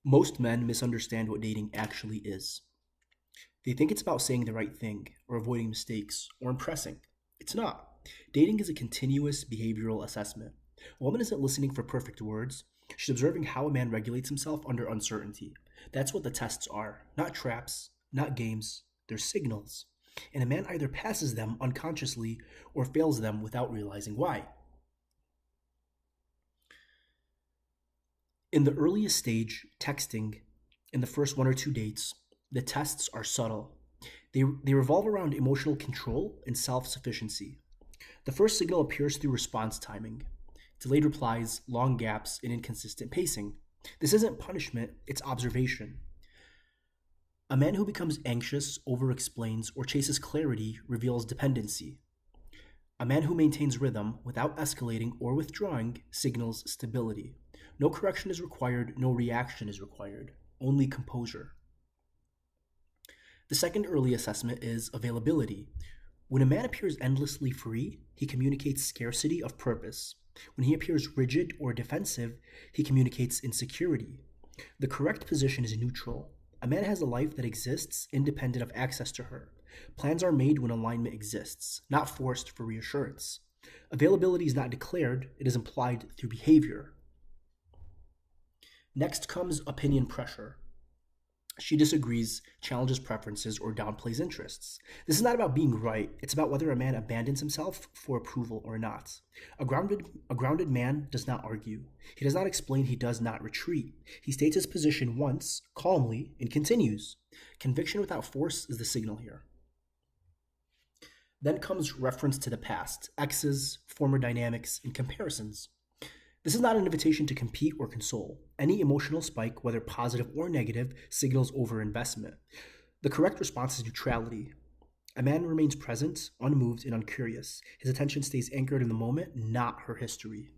Most men misunderstand what dating actually is. They think it's about saying the right thing, or avoiding mistakes, or impressing. It's not. Dating is a continuous behavioral assessment. A woman isn't listening for perfect words, she's observing how a man regulates himself under uncertainty. That's what the tests are. Not traps, not games, they're signals. And a man either passes them unconsciously or fails them without realizing why. In the earliest stage, texting, in the first one or two dates, the tests are subtle. They revolve around emotional control and self sufficiency. The first signal appears through response timing, delayed replies, long gaps, and inconsistent pacing. This isn't punishment, it's observation. A man who becomes anxious, over explains, or chases clarity reveals dependency. A man who maintains rhythm without escalating or withdrawing signals stability. No correction is required, no reaction is required, only composure. The second early assessment is availability. When a man appears endlessly free, he communicates scarcity of purpose. When he appears rigid or defensive, he communicates insecurity. The correct position is neutral. A man has a life that exists independent of access to her. Plans are made when alignment exists, not forced for reassurance. Availability is not declared, it is implied through behavior. Next comes opinion pressure. She disagrees, challenges preferences, or downplays interests. This is not about being right, it's about whether a man abandons himself for approval or not. A grounded man does not argue. He does not explain, he does not retreat. He states his position once, calmly, and continues. Conviction without force is the signal here. Then comes reference to the past, exes, former dynamics, and comparisons. This is not an invitation to compete or console. Any emotional spike, whether positive or negative, signals overinvestment. The correct response is neutrality. A man remains present, unmoved, and uncurious. His attention stays anchored in the moment, not her history.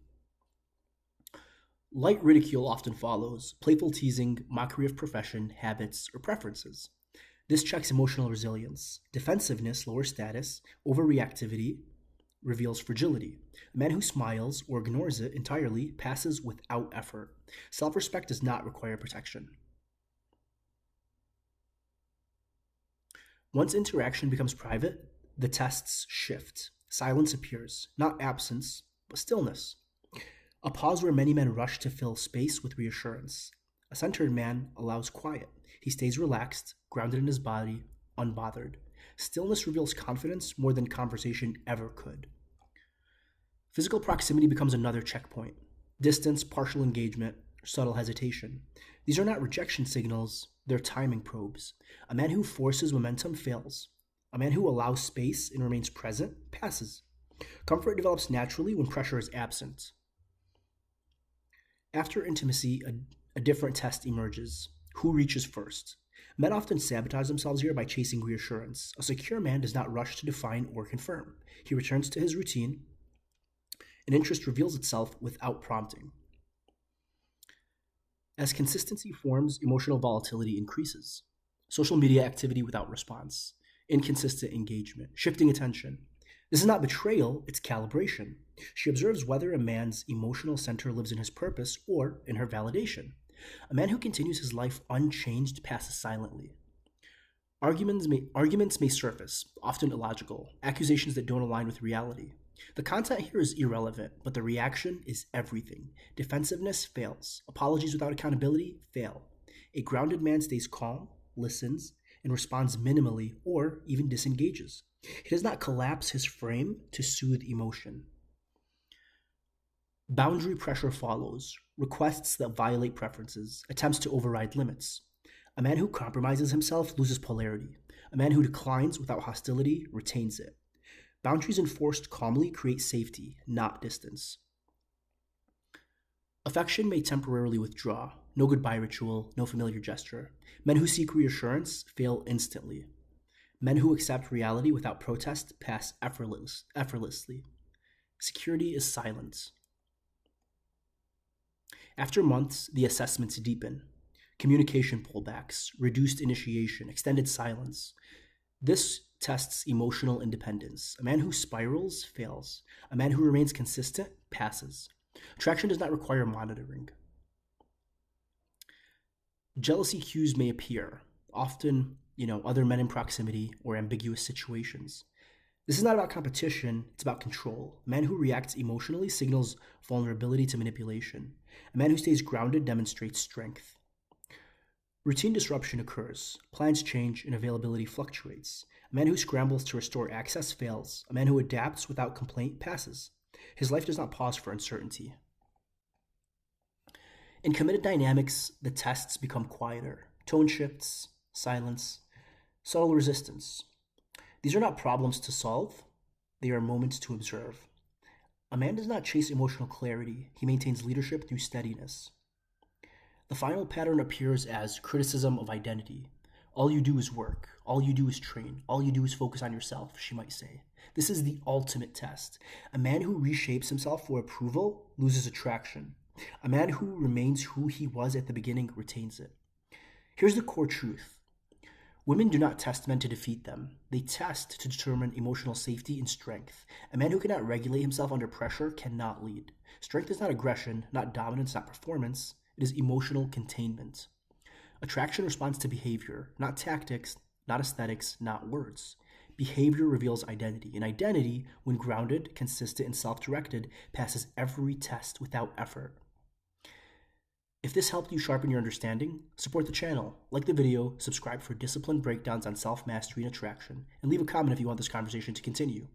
Light ridicule often follows, playful teasing, mockery of profession, habits, or preferences. This checks emotional resilience. Defensiveness lowers status, overreactivity reveals fragility. A man who smiles or ignores it entirely passes without effort. Self respect does not require protection. Once interaction becomes private, the tests shift. Silence appears, not absence, but stillness. A pause where many men rush to fill space with reassurance. A centered man allows quiet. He stays relaxed, grounded in his body, unbothered. Stillness reveals confidence more than conversation ever could. Physical proximity becomes another checkpoint. Distance, partial engagement, subtle hesitation. These are not rejection signals, they're timing probes. A man who forces momentum fails. A man who allows space and remains present passes. Comfort develops naturally when pressure is absent. After intimacy, a different test emerges. Who reaches first? Men often sabotage themselves here by chasing reassurance. A secure man does not rush to define or confirm. He returns to his routine, and interest reveals itself without prompting. As consistency forms, emotional volatility increases. Social media activity without response, inconsistent engagement, shifting attention. This is not betrayal, it's calibration. She observes whether a man's emotional center lives in his purpose or in her validation. A man who continues his life unchanged passes silently. Arguments may surface, often illogical, accusations that don't align with reality. The content here is irrelevant, but the reaction is everything. Defensiveness fails. Apologies without accountability fail. A grounded man stays calm, listens, and responds minimally or even disengages. He does not collapse his frame to soothe emotion. Boundary pressure follows, requests that violate preferences, attempts to override limits. A man who compromises himself loses polarity. A man who declines without hostility retains it. Boundaries enforced calmly create safety, not distance. Affection may temporarily withdraw. No goodbye ritual, no familiar gesture. Men who seek reassurance fail instantly. Men who accept reality without protest pass effortlessly. Security is silence. After months, the assessments deepen. Communication pullbacks, reduced initiation, extended silence. This tests emotional independence. A man who spirals fails. A man who remains consistent passes. Attraction does not require monitoring. Jealousy cues may appear, often, other men in proximity or ambiguous situations. This is not about competition, it's about control. A man who reacts emotionally signals vulnerability to manipulation. A man who stays grounded demonstrates strength. Routine disruption occurs, plans change, and availability fluctuates. A man who scrambles to restore access fails. A man who adapts without complaint passes. His life does not pause for uncertainty. In committed dynamics, the tests become quieter. Tone shifts, silence, subtle resistance. These are not problems to solve, they are moments to observe. A man does not chase emotional clarity, he maintains leadership through steadiness. The final pattern appears as criticism of identity. All you do is work. All you do is train. All you do is focus on yourself, she might say. This is the ultimate test. A man who reshapes himself for approval loses attraction. A man who remains who he was at the beginning retains it. Here's the core truth. Women do not test men to defeat them. They test to determine emotional safety and strength. A man who cannot regulate himself under pressure cannot lead. Strength is not aggression, not dominance, not performance. It is emotional containment. Attraction responds to behavior, not tactics, not aesthetics, not words. Behavior reveals identity, and identity, when grounded, consistent, and self-directed, passes every test without effort. If this helped you sharpen your understanding, support the channel, like the video, subscribe for disciplined breakdowns on self-mastery and attraction, and leave a comment if you want this conversation to continue.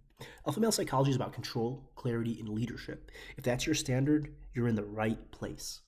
Alpha male psychology is about control, clarity, and leadership. If that's your standard, you're in the right place.